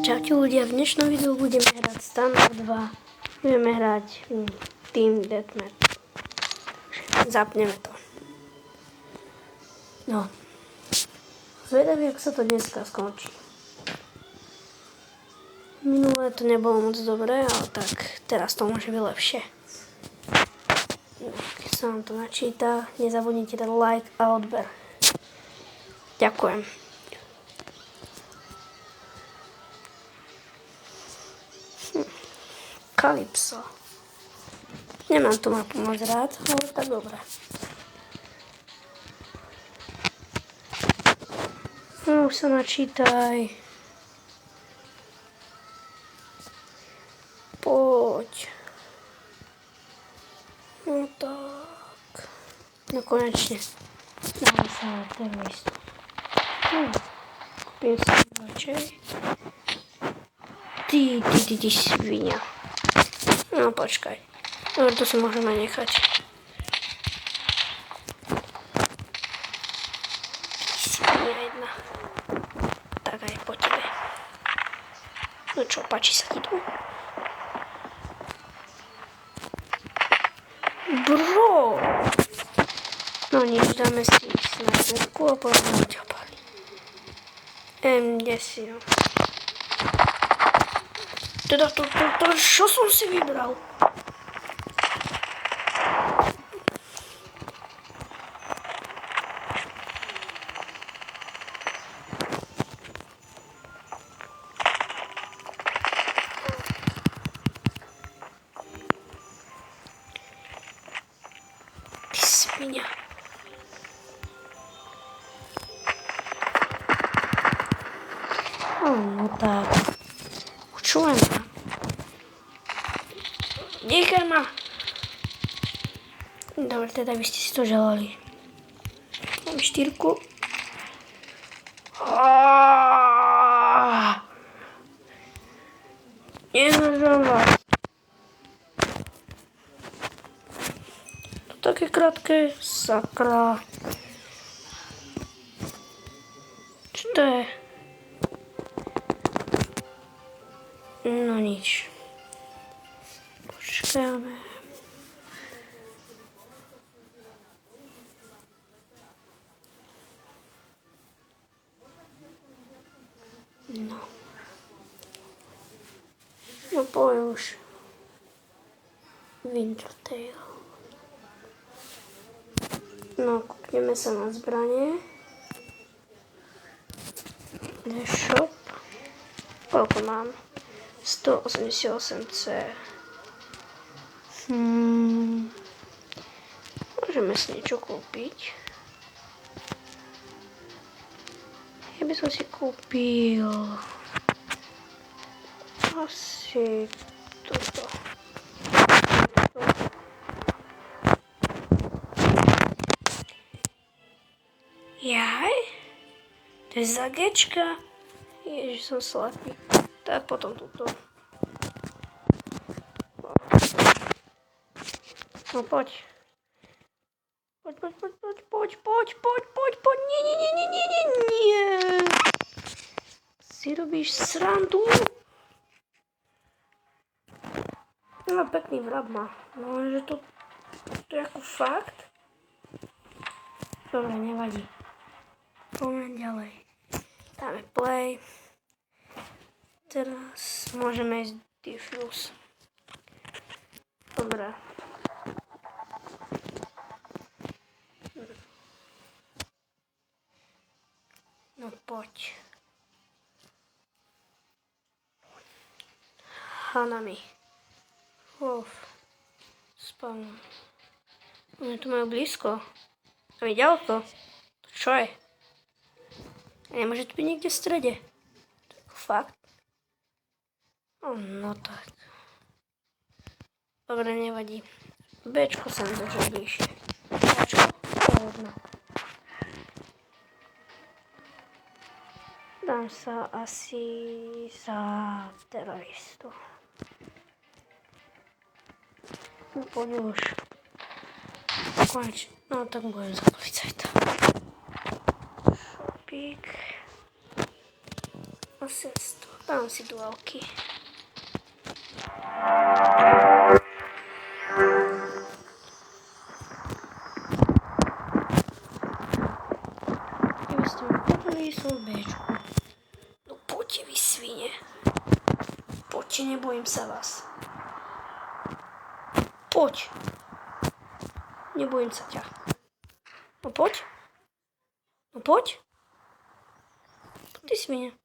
Čaute ľudia, v dnešnom videu budeme hrať Standard 2. Budeme hrať Team Deathmatch. Zapneme to. No. Zvedavý, ako sa to dneska skončí. Minulé to nebolo moc dobré, ale tak teraz to môže byť lepšie. No, keď sa vám to načíta, nezabudnite dať like a odber. Ďakujem. Kalypso. Nemám tu mapu moc rád, ale tak dobre. No, už sa načítaj. Poď. No tak. No konečne. Dáme sa na teroristu. Kúpim si radšej. Ty svinia. No počkaj. No to si môžeme nechať. Svinia jedna. Tak aj po tebe. No čo, páči sa ti tu? Bro! No nič, dáme si snajperku a potom ťa pali. Kde si ho? Teda to, čo som si vybral? Ty svinia. No tak. Počujem ma. Nechaj ma. Dobre, teda by ste si to želali. Mám štyrku. Nezažal vás. To také krátke. Sakra. Čo to je? No nič. Počkáme. No. No poď už. Wintertail. No, kúkneme sa na zbranie. The shop. Koľko mám? 188C. Môžeme si niečo kúpiť. Ja by som si kúpil asi toto. Jaj? To je zagečka? Ježiš, som slepý. Tak potom túto. No poď. Poď. Nie. Si robíš srandu? No pekný vrab má. No že to je ako fakt? Dobre, nevadí. Poďme ďalej. Dáme play. Teraz môžeme ísť diffuse. Dobre. No poď. Hanami. Wolf. Spawn. Oni tu majú blízko. A mi ďaleko. To čo je? Nemôže to byť niekde v strede. Fakt. No tak. Dobre, nevadí. Bčko sa mi drží bližšie. Ačko, to je jedno. Dám sa asi za teroristu. No poď už. Konečne. No tak budem za policajta. Šopík. 800. Spávam si duálky. Keby ste mi podali svoju béčku. No poďte vy svine. Poďte, nebojím sa vás. Poď. Nebojím sa ťa. No poď. No poď. Ty svine.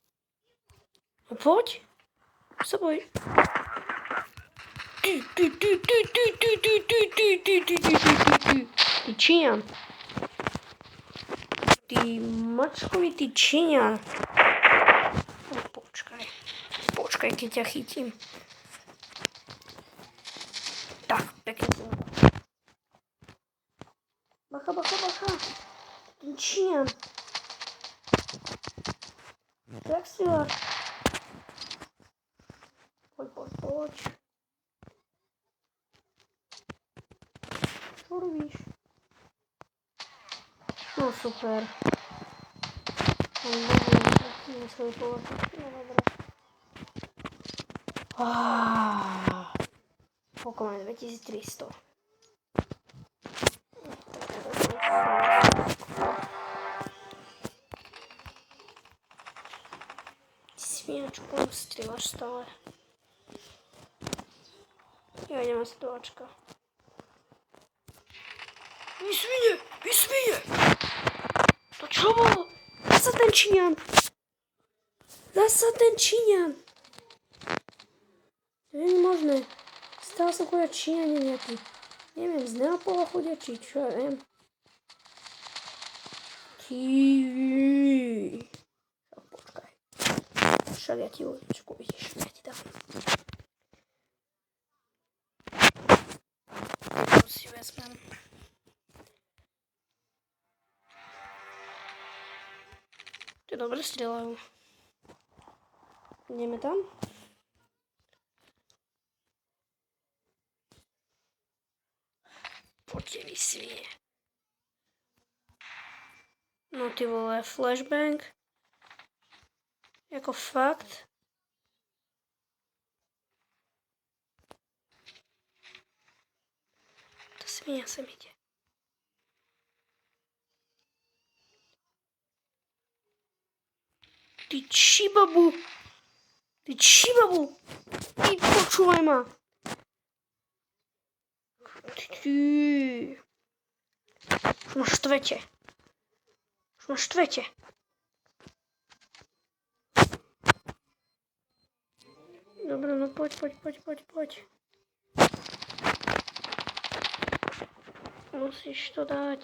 No poď. Sa boj. Ty Číňan. Ty mačkovitý Číňan. No počkaj. Počkaj, keď ťa chytím. Tak, pekne som. Bacha, bacha, bacha. Ten Číňan. Jak si máš? Poď, poď, poď. Čo robíš? No super. Museli položiť. No dobré. Koľko máme? 2300. Sviačku strieľaš stále. Ja idem asi do Ačka. Vy svine! To čo bolo? Zasa ten Číňan! To nie je možné. Stále sa chodia Číňani nejaký. Neviem, z Neapola chodia, či čo ja viem. Počkaj. Však ja ti vodičku, vidíš, ja ti dám. To si vezmem. To dobre strieľajú. Ideme tam? Poďte vy svine. No ty vole, flashbang. Jako fakt. Ta svinia sem ide. Ty čibabu. Ty počúvaj ma. Ty. Už ma štvete. Dobre, no poď. Musíš to dať.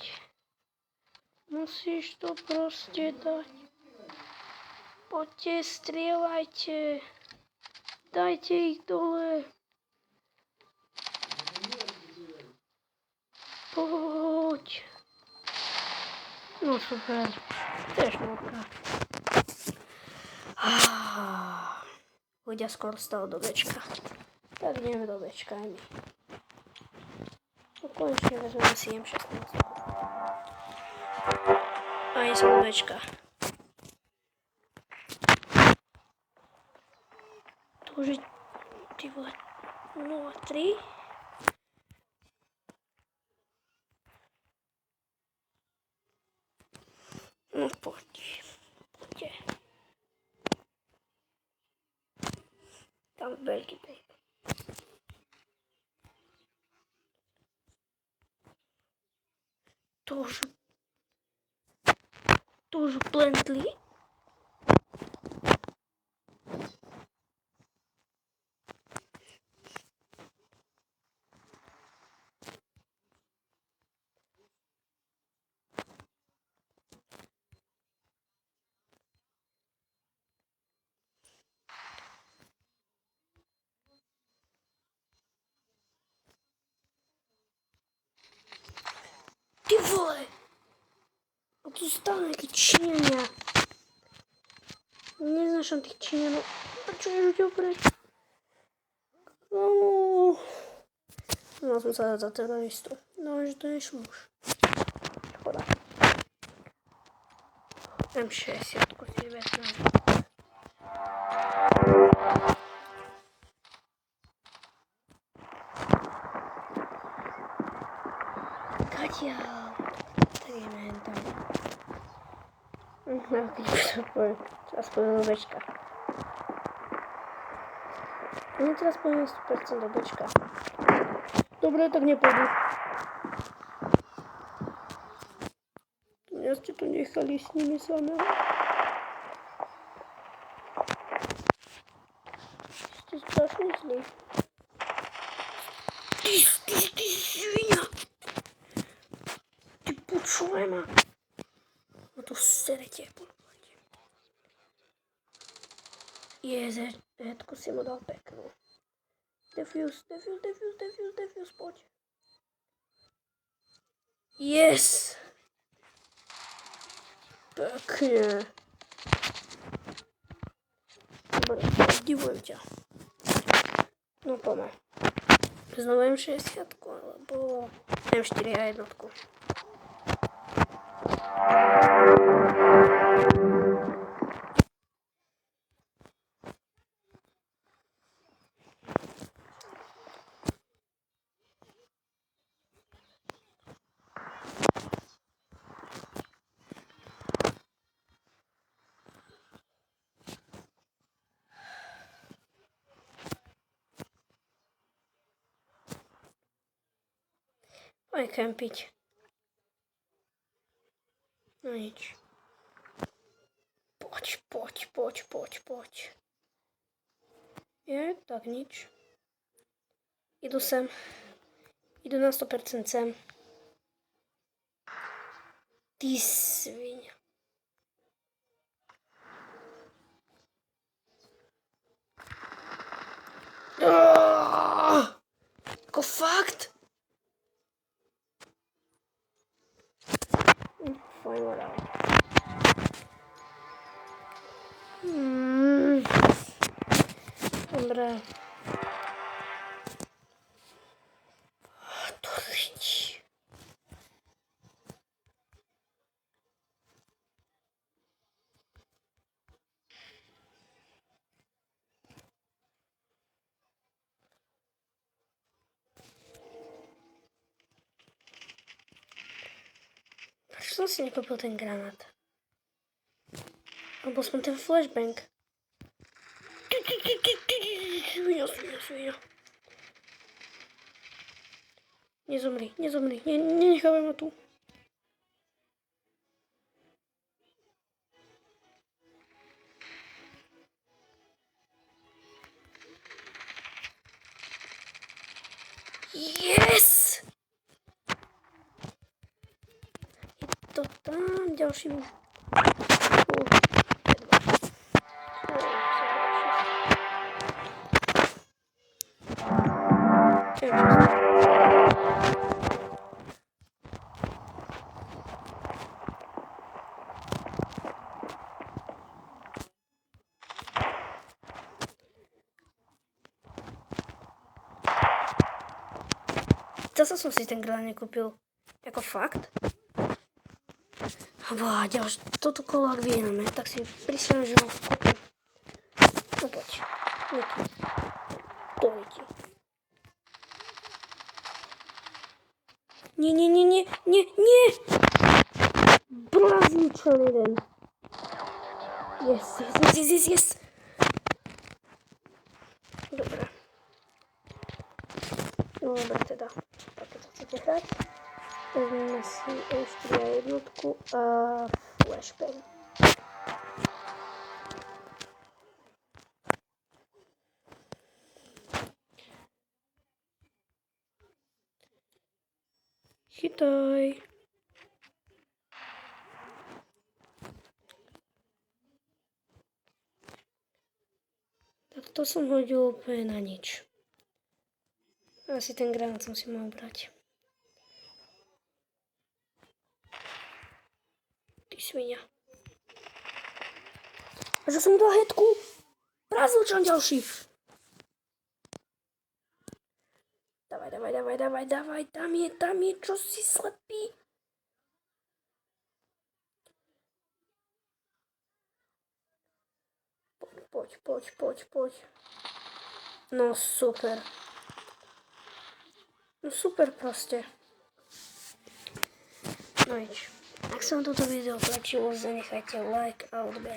Musíš to proste dať. Poďte, strieľajte. Dajte ich dole. Poď. No super. To je šnúrka. Ľudia skoro stalo do Bčka. Tak ideme do Bčka aj my. No konečne vezmeme si M16. A nie som do Bčka. To už je... Ty vole... 0,3. No poďte. Tam veľký tape. To už blendli. Ty vole! A tu stále nejaké Číňania. Neznášam tých Číňanov. A čo je ľudia preč? No som sa dať za teroristu. No, že to nešlo už. Škoda. M60 si vezmem. No, teraz powiem do beczka. No teraz powiem 100% do beczka. Dobra, tak nie powiem. Jeszcze tu nie jechali z nimi same. To jest strasznie źle. Ty świnia! Ty poczułem! No to sercie. Jezu, tylko si mu dal pekno. Defuse, poď. Yes! Pekne. Dobre, divujem ťa. No poďme. Znovu M60, alebo M4 a jednotku. Oj, kempiť. No nič. Poď. Je, tak nič. Idu sem. Idu na 100% sem. Ty svinia. Ako fakt? Fajn, morál. Dobre. To vidí. Prečo som si nekúpil ten granát? Alebo som ten flashbang. Svinia. Nezomri. Nenechávaj ma tu. Yes! Je to tam, ďalší muž. Zase som si ten granát nekúpil. Jako fakt? Vá, ďalšie, toto kolo ak vyhráme, tak si prísam, že ho kúpim. No poď. To letí. Nie! Blázničan jeden. Yes. Dobre. No dobre teda. Tak keď chcete hrať, vezmeme si M4 a jednotku a flashbang. Chytaj. Tak to som hodil úplne na nič. Asi ten granát som si mal brať. Ty svinia. A že som dal headku? Prázdnočan ďalší. Dávaj. Tam je, čo si slepý. Poď. No super. No super proste. No nič. Ak sa vám toto video páčilo, zanechajte like a odber.